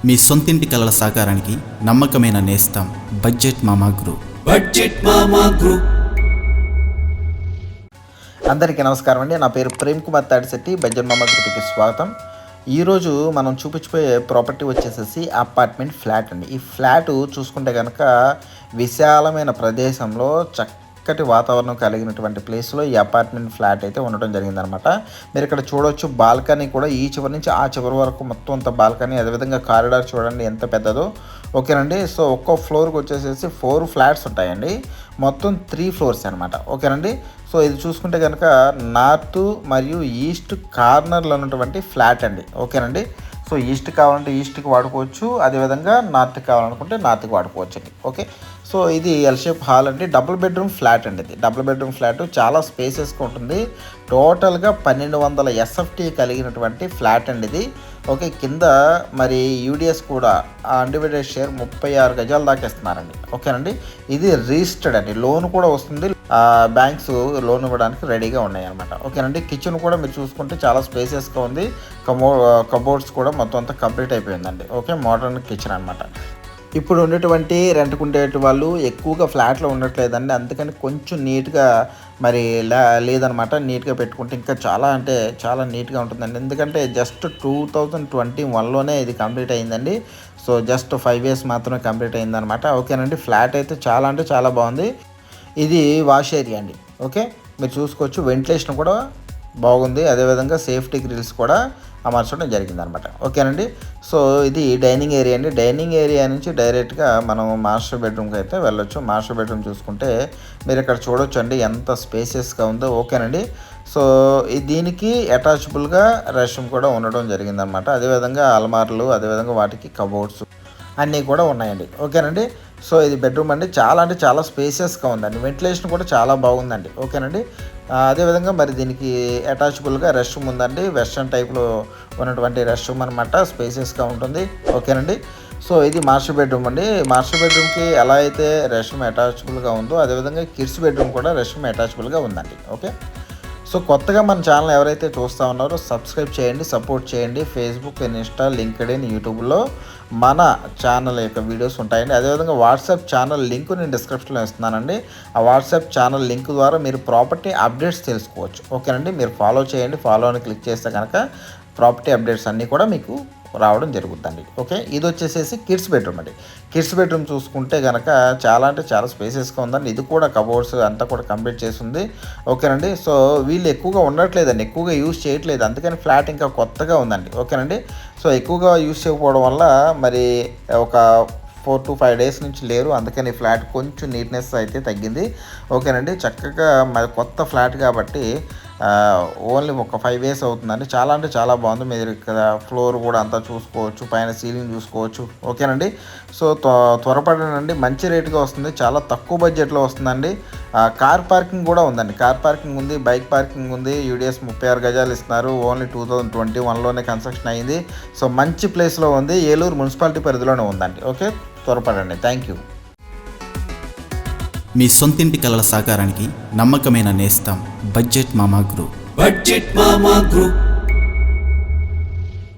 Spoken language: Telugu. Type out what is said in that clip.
మీ సొంతింటి కలల సాకారానికి నమ్మకమైన నేస్తం బడ్జెట్ మామా గ్రూప్. అందరికీ నమస్కారం అండి. నా పేరు ప్రేమ్ కుమార్ తాడిశెట్టి. బడ్జెట్ మామా గ్రూప్కి స్వాగతం. ఈరోజు మనం చూపించిపోయే ప్రాపర్టీ వచ్చేసేసి అపార్ట్మెంట్ ఫ్లాట్ అండి. ఈ ఫ్లాట్ చూసుకుంటే కనుక విశాలమైన ప్రదేశంలో చక్కటి వాతావరణం కలిగినటువంటి ప్లేస్లో ఈ అపార్ట్మెంట్ ఫ్లాట్ అయితే ఉండడం జరిగిందనమాట. మీరు ఇక్కడ చూడవచ్చు, బాల్కనీ కూడా ఈ చివరి నుంచి ఆ చివరి వరకు మొత్తం అంత బాల్కనీ, అదేవిధంగా కారిడార్ చూడండి ఎంత పెద్దదో. ఓకేనండి. సో ఒక్కో ఫ్లోర్కి వచ్చేసేసి 4 ఫ్లాట్స్ ఉంటాయండి. మొత్తం 3 ఫ్లోర్స్ అనమాట. ఓకేనండి. సో ఇది చూసుకుంటే కనుక నార్త్ మరియు ఈస్ట్ కార్నర్లో ఉన్నటువంటి ఫ్లాట్ అండి. ఓకేనండి. సో ఈస్ట్ కావాలంటే ఈస్ట్కి వాడుకోవచ్చు, అదేవిధంగా నార్త్కి కావాలనుకుంటే నార్త్కి వాడుకోవచ్చు అండి. ఓకే. సో ఇది ఎల్ షేప్ హాల్ అండి. డబుల్ బెడ్రూమ్ ఫ్లాట్ అండి. ఇది డబుల్ బెడ్రూమ్ ఫ్లాట్ చాలా స్పేసెస్గా ఉంటుంది. టోటల్గా 1200 SFT కలిగినటువంటి ఫ్లాట్ అండి ఇది. ఓకే. కింద మరి యూడిఎస్ కూడా అన్డివైడెడ్ షేర్ 36 గజాల దాకా ఇస్తున్నారండి. ఓకేనండి. ఇది రిజిస్టర్డ్ అండి. లోన్ కూడా వస్తుంది. బ్యాంక్స్ లోన్ ఇవ్వడానికి రెడీగా ఉన్నాయి అనమాట. ఓకేనండి. కిచెన్ కూడా మీరు చూసుకుంటే చాలా స్పేసెస్గా ఉంది. కబోర్డ్స్ కూడా మొత్తం అంతా కంప్లీట్ అయిపోయిందండి. ఓకే. మోడర్న్ కిచెన్ అనమాట. ఇప్పుడు ఉండేటువంటి రెంట్కుండే వాళ్ళు ఎక్కువగా ఫ్లాట్లో ఉండట్లేదండి. అందుకని కొంచెం నీట్గా మరి లేదనమాట. నీట్గా పెట్టుకుంటే ఇంకా చాలా అంటే చాలా నీట్గా ఉంటుందండి. ఎందుకంటే జస్ట్ 2021లోనే ఇది కంప్లీట్ అయిందండి. సో జస్ట్ 5 years మాత్రమే కంప్లీట్ అయిందనమాట. ఓకేనండి. ఫ్లాట్ అయితే చాలా అంటే చాలా బాగుంది. ఇది వాష్ ఏరియా అండి. ఓకే. మీరు చూసుకోవచ్చు, వెంటిలేషన్ కూడా బాగుంది. అదేవిధంగా సేఫ్టీ గ్రిల్స్ కూడా అమర్చడం జరిగిందనమాట. ఓకేనండి. సో ఇది డైనింగ్ ఏరియా అండి. డైనింగ్ ఏరియా నుంచి డైరెక్ట్గా మనం మాస్టర్ బెడ్రూమ్కి అయితే వెళ్ళొచ్చు. మాస్టర్ బెడ్రూమ్ చూసుకుంటే మీరు ఇక్కడ చూడొచ్చు అండి ఎంత స్పేసెస్గా ఉందో. ఓకేనండి. సో దీనికి అటాచబుల్గా రెస్ట్రూమ్ కూడా ఉండడం జరిగిందనమాట. అదేవిధంగా అల్మార్లు, అదేవిధంగా వాటికి కబోర్డ్స్ అన్నీ కూడా ఉన్నాయండి. ఓకేనండి. సో ఇది బెడ్రూమ్ అండి. చాలా అంటే చాలా స్పేసియస్గా ఉందండి. వెంటిలేషన్ కూడా చాలా బాగుందండి. ఓకేనండి. అదేవిధంగా మరి దీనికి అటాచబుల్గా రెస్ట్ రూమ్ ఉందండి. వెస్ట్రన్ టైప్లో ఉన్నటువంటి రెస్ట్ రూమ్ అనమాట. స్పేసియస్గా ఉంటుంది. ఓకేనండి. సో ఇది మాస్టర్ బెడ్రూమ్ అండి. మాస్టర్ బెడ్రూమ్కి ఎలా అయితే రెస్ట్ రూమ్ అటాచబుల్గా ఉందో, అదేవిధంగా కిడ్స్ బెడ్రూమ్ కూడా రెస్ట్ రూమ్ అటాచబుల్గా ఉందండి. ఓకే. సో కొత్తగా మన ఛానల్ ఎవరైతే చూస్తూ ఉన్నారో సబ్స్క్రైబ్ చేయండి, సపోర్ట్ చేయండి. ఫేస్బుక్, ఇన్స్టా, లింక్డ్ఇన్, యూట్యూబ్లో మన ఛానల్ యొక్క వీడియోస్ ఉంటాయండి. అదేవిధంగా వాట్సాప్ ఛానల్ లింక్ నేను డిస్క్రిప్షన్లో ఇస్తున్నానండి. ఆ వాట్సాప్ ఛానల్ లింక్ ద్వారా మీరు ప్రాపర్టీ అప్డేట్స్ తెలుసుకోవచ్చు. ఓకేనండి. మీరు ఫాలో చేయండి. ఫాలో అని క్లిక్ చేస్తే కనుక ప్రాపర్టీ అప్డేట్స్ అన్నీ కూడా మీకు రావడం జరుగుతుందండి. ఓకే. ఇది వచ్చేసేసి కిడ్స్ బెడ్రూమ్ అండి. కిడ్స్ బెడ్రూమ్ చూసుకుంటే కనుక చాలా అంటే చాలా స్పేసెస్గా ఉందండి. ఇది కూడా కబోర్డ్స్ అంతా కూడా కంప్లీట్ చేసి ఉంది. ఓకేనండి. సో వీళ్ళు ఎక్కువగా ఉండట్లేదండి, ఎక్కువగా యూజ్ చేయట్లేదు. అందుకని ఫ్లాట్ ఇంకా కొత్తగా ఉందండి. ఓకేనండి. సో ఎక్కువగా యూజ్ చేయకపోవడం వల్ల మరి ఒక 4 to 5 days నుంచి లేరు. అందుకని ఫ్లాట్ కొంచెం నీట్నెస్ అయితే తగ్గింది. ఓకేనండి. చక్కగా మరి కొత్త ఫ్లాట్ కాబట్టి ఓన్లీ ఒక 5 years అవుతుందండి. చాలా అంటే చాలా బాగుంది. మీరు ఇక్కడ ఫ్లోర్ కూడా అంతా చూసుకోవచ్చు, పైన సీలింగ్ చూసుకోవచ్చు. ఓకేనండి. సో త్వరపడనండి, మంచి రేటుగా వస్తుంది, చాలా తక్కువ బడ్జెట్లో వస్తుందండి. కార్ పార్కింగ్ కూడా ఉందండి. కార్ పార్కింగ్ ఉంది, బైక్ పార్కింగ్ ఉంది. యూడిఎస్ 36 గజాలు ఇస్తున్నారు. ఓన్లీ 2021లోనే కన్స్ట్రక్షన్ అయింది. సో మంచి ప్లేస్లో ఉంది. ఏలూరు మున్సిపాలిటీ పరిధిలోనే ఉందండి. ఓకే. త్వరపడండి. Thank you. మీ సొంతింటి కలల సాకారానికి నమ్మకమైన నేస్తం బడ్జెట్ మామా గ్రూప్.